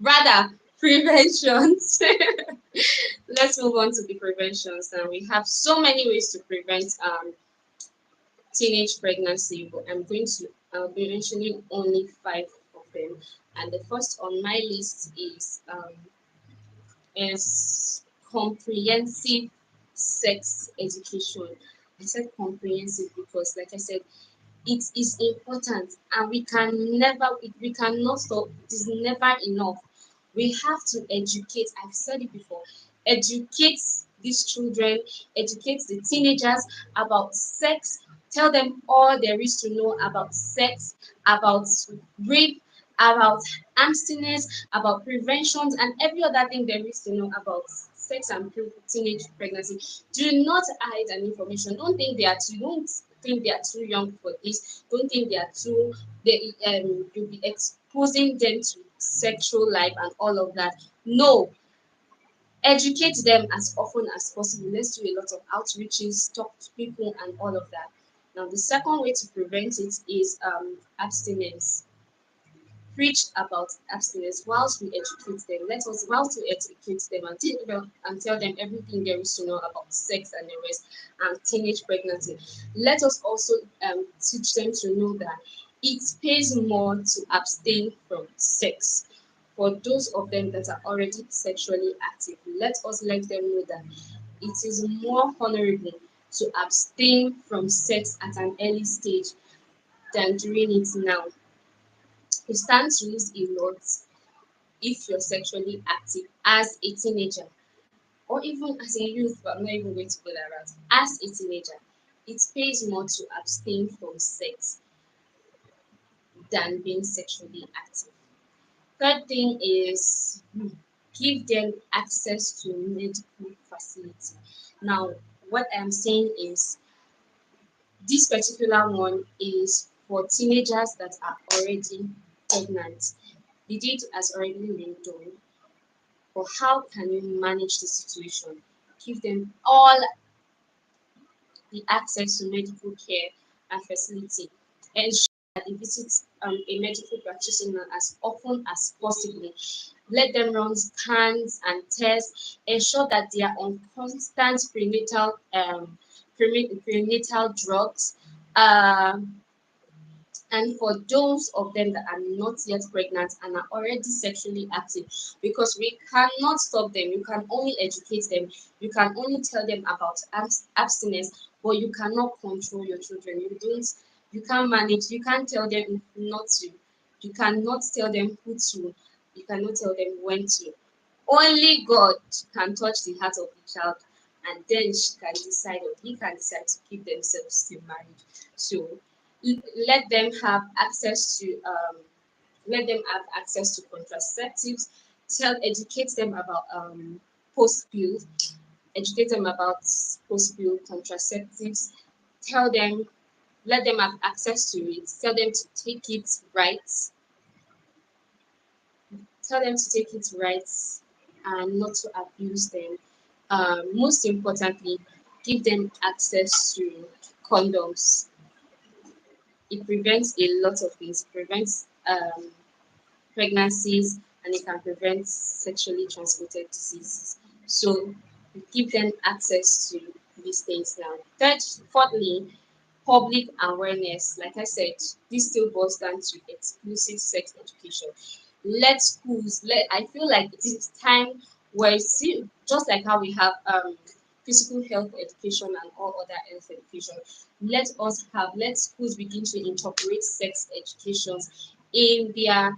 rather preventions. Let's move on to the preventions. Now we have so many ways to prevent teenage pregnancy, but I'll be mentioning only five of them. And the first on my list is comprehensive sex education. I said comprehensive because, like I said, it is important, and we cannot stop. It is never enough. We have to educate. I've said it before. Educate these children, educate the teenagers about sex. Tell them all there is to know about sex, about rape, about abstinence, about preventions, and every other thing there is to know about sex and teenage pregnancy. Do not hide an information. Don't think they are too young for this. Don't think you'll be exposing them to sexual life and all of that. No, educate them as often as possible. Let's do a lot of outreaches, talk to people, and all of that. Now, the second way to prevent it is abstinence. Preach about abstinence whilst we educate them. Whilst we educate them and tell them everything there is to know about sex and the rest and teenage pregnancy. Let us also teach them to know that it pays more to abstain from sex. For those of them that are already sexually active, let them know that it is more honorable to abstain from sex at an early stage than doing it now. You stand to lose a lot if you're sexually active as a teenager or even as a youth, but I'm not even going to go that route. As a teenager, it pays more to abstain from sex than being sexually active. Third thing is give them access to medical facility. Now, what I'm saying is this particular one is for teenagers that are already pregnant. The deed has already been done. But how can you manage the situation? Give them all the access to medical care and facility. Ensure that they visit a medical practitioner as often as possible. Let them run scans and tests. Ensure that they are on constant prenatal drugs. Um, and for those of them that are not yet pregnant and are already sexually active, because we cannot stop them, you can only educate them, you can only tell them about abstinence, but you cannot control your children. You can't manage, you can't tell them not to, you cannot tell them who to, you cannot tell them when to. Only God can touch the heart of the child, and then she can decide or he can decide to keep themselves still married. So let them have access to contraceptives. Educate them about post pill. Educate them about post pill contraceptives. Tell them, let them have access to it. Tell them to take it right. Tell them to take it right and not to abuse them. Most importantly, give them access to condoms. It prevents a lot of things. It prevents pregnancies, and it can prevent sexually transmitted diseases. So we give them access to these things now. Fourthly, public awareness. Like I said, this still boils down to exclusive sex education. Let schools, let I feel like it is time where see just like how we have physical health education and all other health education. Let schools begin to incorporate sex educations in their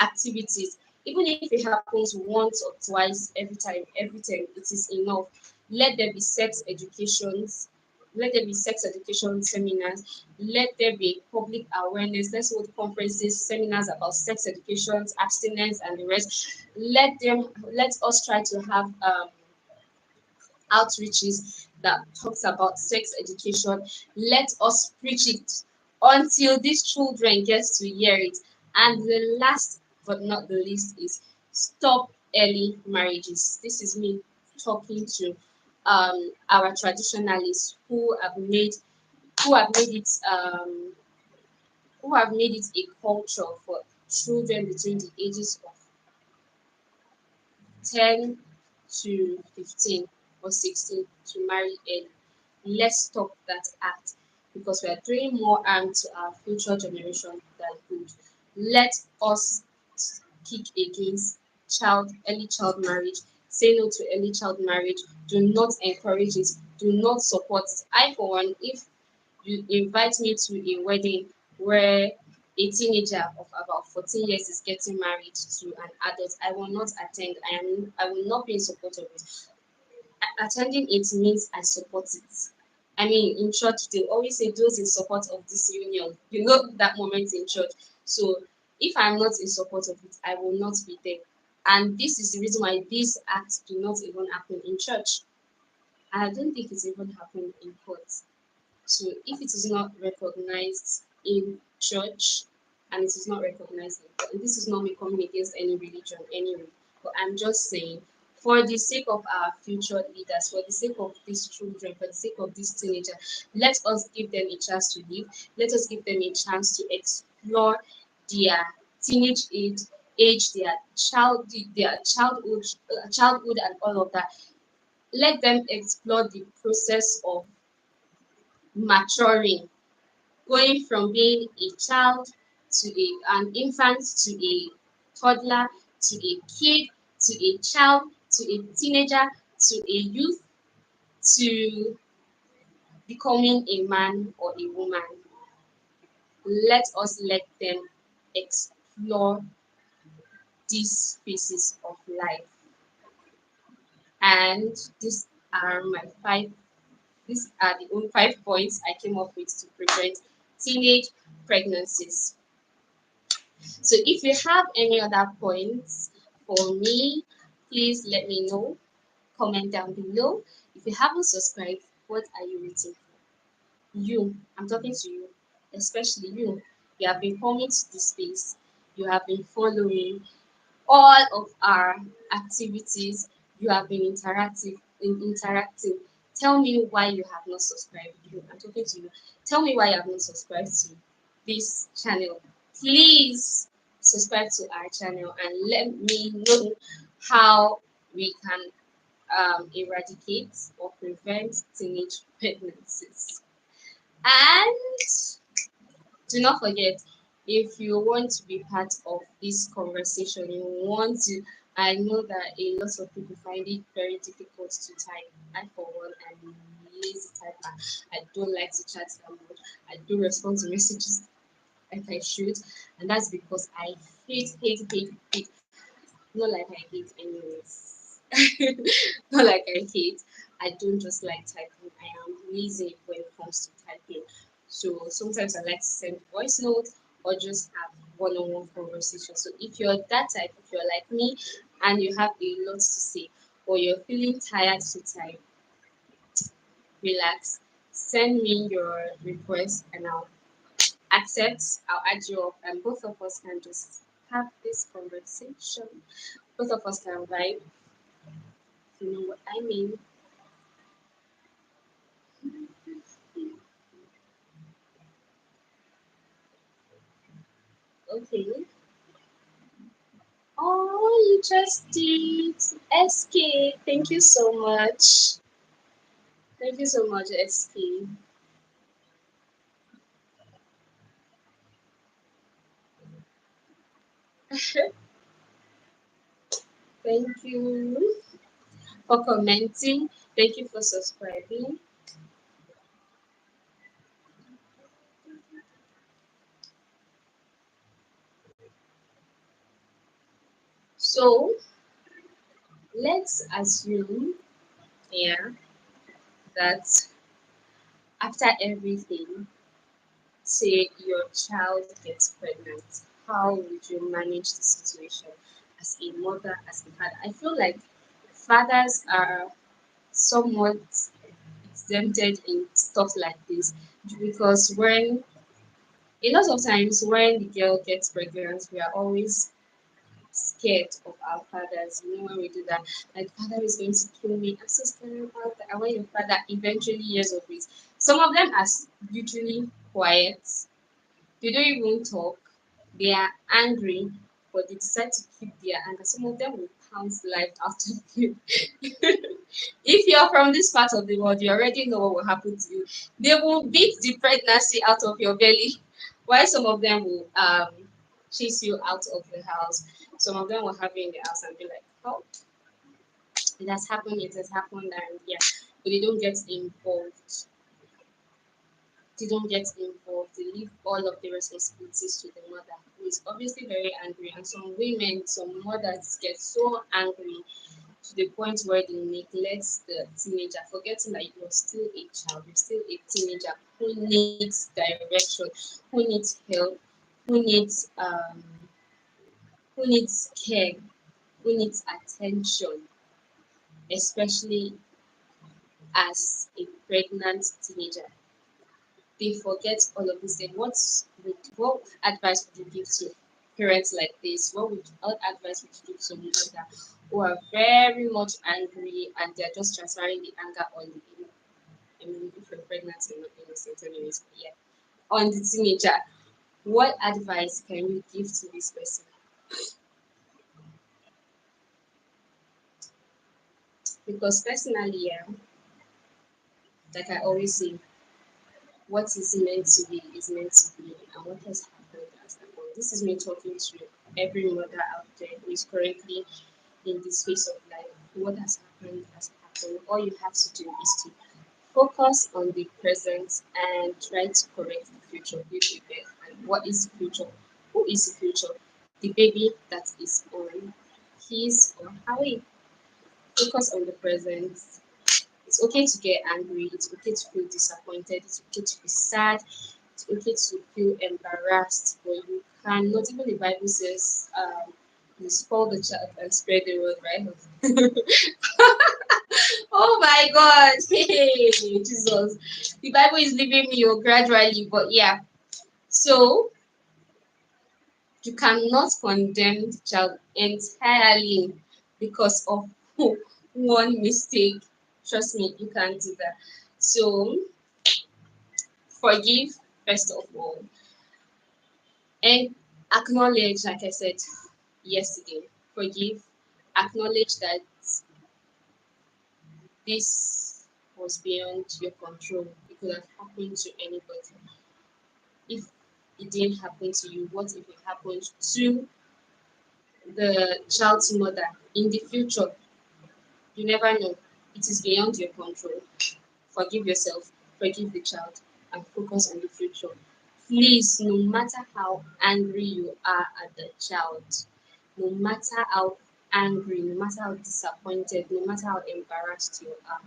activities. Even if it happens once or twice every time, it is enough. Let there be sex educations. Let there be sex education seminars. Let there be public awareness. Let's hold conferences, seminars about sex education, abstinence, and the rest. Let us try to have outreaches that talks about sex education. Let us preach it until these children gets to hear it. And the last but not the least is stop early marriages. This is me talking to our traditionalists who have made it who have made it a culture for children between the ages of 10 to 15 or 16 to marry early. Let's stop that act because we are doing more harm to our future generation than good. Let us kick against early child marriage. Say no to early child marriage. Do not encourage it. Do not support it. I, for one, if you invite me to a wedding where a teenager of about 14 years is getting married to an adult, I will not attend. I will not be in support of it. Attending it means I support it. I mean, in church, they always say those in support of this union. You know that moment in church. So if I'm not in support of it, I will not be there. And this is the reason why these acts do not even happen in church. And I don't think it's even happened in court. So if it is not recognized in church and it is not recognized in court, and this is not me coming against any religion anyway, but I'm just saying for the sake of our future leaders, for the sake of these children, for the sake of these teenagers, let us give them a chance to live. Let us give them a chance to explore their teenage age, their childhood, and all of that. Let them explore the process of maturing, going from being a child to an infant to a toddler to a kid to a child to a teenager to a youth to becoming a man or a woman. Let them explore these phases of life. And are my five these are the only 5 points I came up with to prevent teenage pregnancies. So if you have any other points for me, please let me know. Comment down below. If you haven't subscribed, what are you waiting for? You, I'm talking to you, especially you. You have been coming to this space. You have been following all of our activities. You have been interacting. Tell me why you have not subscribed. You, I'm talking to you. Tell me why you have not subscribed to this channel. Please subscribe to our channel and let me know how we can eradicate or prevent teenage pregnancies. And do not forget, if you want to be part of this conversation, I know that a lot of people find it very difficult to type. I, for one, am lazy typer. I don't like to chat that much. I don't respond to messages like I should, and that's because I hate. Not like I hate, anyways. Not like I hate. I don't just like typing. I am lazy when it comes to typing. So sometimes I like to send voice notes or just have one-on-one conversation. So if you're that type, if you're like me and you have a lot to say or you're feeling tired to type, relax. Send me your request and I'll accept. I'll add you up and both of us can just have this conversation. Both of us can vibe. You know what I mean? Okay. Oh, you just did. SK. Thank you so much. Thank you so much, SK. Thank you. for commenting. Thank you for subscribing. So let's assume, yeah, that after everything, say your child gets pregnant, how would you manage the situation as a mother, as a father? I feel like fathers are somewhat exempted in stuff like this because when a lot of times when the girl gets pregnant, we are always scared of our fathers. You know, when we do that, like, father is going to kill me. I'm so scared about that. And when your father eventually hears of it, some of them are usually quiet. They don't even talk. They are angry, but they decide to keep their anger. Some of them will pounce life out of you. If you're from this part of the world, you already know what will happen to you. They will beat the pregnancy out of your belly, while some of them will chase you out of the house. Some of them will have you in the house and be like, "Oh, it has happened," and yeah, but they don't get involved. They don't get involved. They leave all of the responsibilities to the mother, who is obviously very angry. And some women, some mothers get so angry to the point where they neglect the teenager, forgetting that you're still a child, you're still a teenager who needs direction, who needs help, who needs who needs care, who needs attention, especially as a pregnant teenager. They forget all of this. Then what advice would you give to parents like this? What advice would you give to mothers that who are very much angry and they're just transferring the anger on the, I mean, if you're pregnant, you're not innocent anyways, but yeah, on the teenager? What advice can you give to this person? Because personally, yeah, like I always say, what is meant to be is meant to be, and what has happened has happened. This is me talking to every mother out there who is currently in this phase of life. What has happened has happened. All you have to do is to focus on the present and try to correct the future. And what is the future? Who is the future? The baby that is on his or her way. Focus on the present. It's okay to get angry. It's okay to feel disappointed. It's okay to be sad. It's okay to feel embarrassed. But you cannot, even the Bible says, you spoil the child and spare the rod, right? Oh my God. Hey, Jesus. The Bible is leaving me gradually, but yeah. So you cannot condemn the child entirely because of one mistake. Trust me, you can't do that. So forgive first of all and acknowledge, like I said yesterday, forgive, acknowledge that this was beyond your control. It could have happened to anybody. If it didn't happen to you, what if it happened to the child's mother in the future? You never know. It is beyond your control. Forgive yourself, forgive the child, and focus on the future. Please, no matter how angry you are at the child, no matter how angry, no matter how disappointed, no matter how embarrassed you are,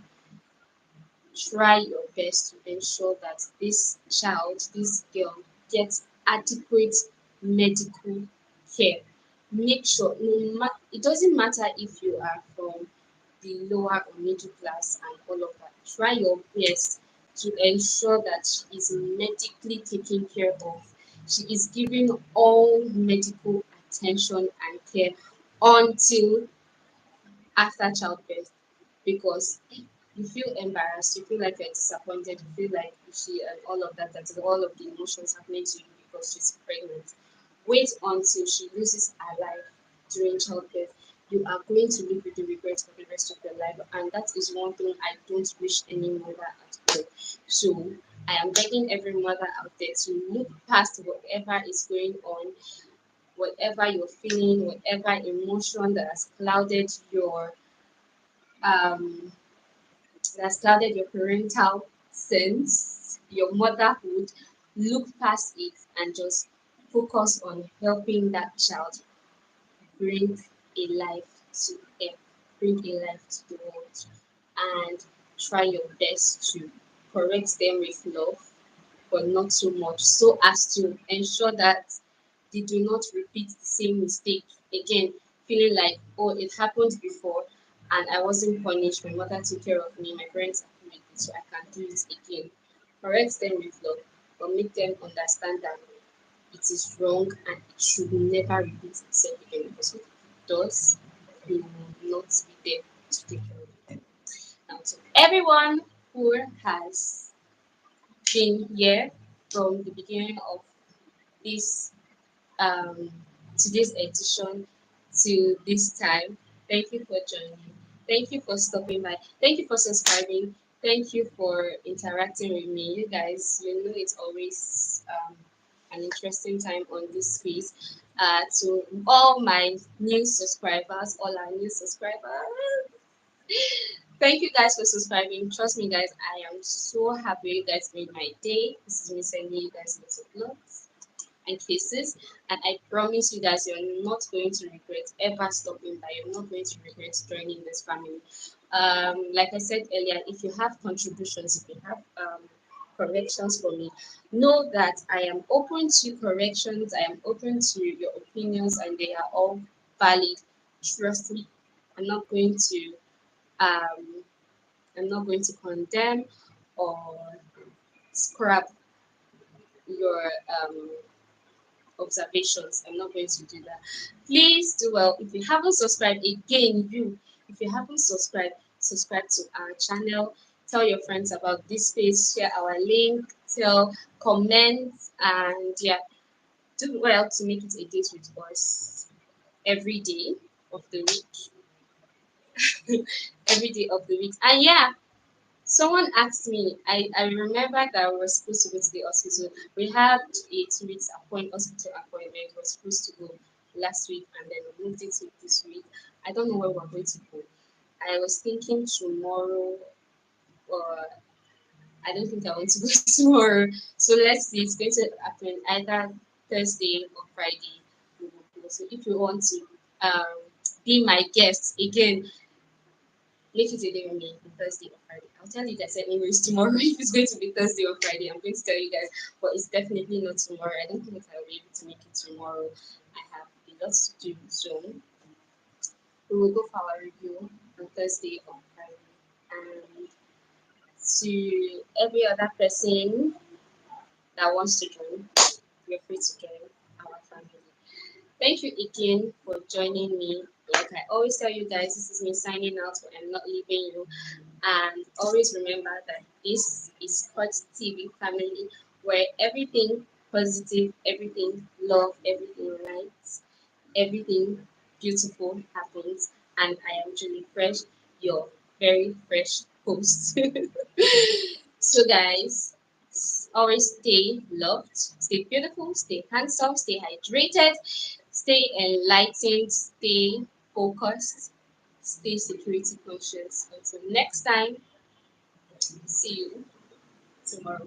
try your best to ensure that this child, this girl, gets adequate medical care. Make sure, it doesn't matter if you are from the lower or middle class and all of that. Try your best to ensure that she is medically taken care of. She is given all medical attention and care until after childbirth, because you feel embarrassed, you feel like you're disappointed, you feel like she and all of that, that's all of the emotions happening to you because she's pregnant. Wait until she loses her life during childbirth. You are going to live with the regrets for the rest of your life, and that is one thing I don't wish any mother at all. So I am begging every mother out there to look past whatever is going on, whatever you're feeling, whatever emotion that has clouded your um, that started your parental sense, your motherhood, look past it and just focus on helping that child bring a life to earth, bring a life to the world, and try your best to correct them with love, but not too much, so as to ensure that they do not repeat the same mistake again, feeling like, oh, it happened before and I wasn't punished. My mother took care of me, my parents are with me, so I can do it again. Correct them with love, but make them understand that it is wrong and it should never repeat itself again, because if it does, you will not be there to take care of them. Now, to everyone who has been here from the beginning of this um, today's edition to this time. Thank you for joining. Thank you for stopping by. Thank you for subscribing. Thank you for interacting with me. You guys, you know it's always an interesting time on this space. To all my new subscribers, all our new subscribers, thank you guys for subscribing. Trust me, guys, I am so happy you guys made my day. This is me sending you guys lots of love and cases. And I promise you guys, you're not going to regret ever stopping by. You're not going to regret joining this family. Like I said earlier, if you have contributions, if you have corrections for me, know that I am open to corrections. I am open to your opinions, and they are all valid. Trust me. I'm not going to. Um, I'm not going to condemn or scrap your observations. I'm not going to do that. Please do well. If you haven't subscribed, again, if you haven't subscribed, subscribe to our channel. Tell your friends about this page, share our link, comment, and yeah, do well to make it a date with us every day of the week. Every day of the week. And yeah, someone asked me, I remember that we were supposed to go to the hospital. We had a 2 weeks hospital appointment. We were supposed to go last week and then we moved it to this week. I don't know where we're going to go. I was thinking tomorrow, or I don't think I want to go tomorrow. So let's see, it's going to happen either Thursday or Friday. We will go. So if you want to um, be my guest again, make it a day with me on Thursday or Friday. I'll tell you guys anyways tomorrow if it's going to be Thursday or Friday. I'm going to tell you guys, but it's definitely not tomorrow. I don't think I'll be able to make it tomorrow. I have a lot to do. So we will go for our review on Thursday or Friday. And to every other person that wants to join, you're free to join our family. Thank you again for joining me. Like I always tell you guys, this is me signing out, but I'm not leaving you. And always remember that this is Sports TV family, where everything positive, everything love, everything light, everything beautiful happens. And I am Julie Fresh, your very fresh host. So, guys, always stay loved, stay beautiful, stay handsome, stay hydrated, stay enlightened, stay focused, stay security conscious. Until next time, see you tomorrow.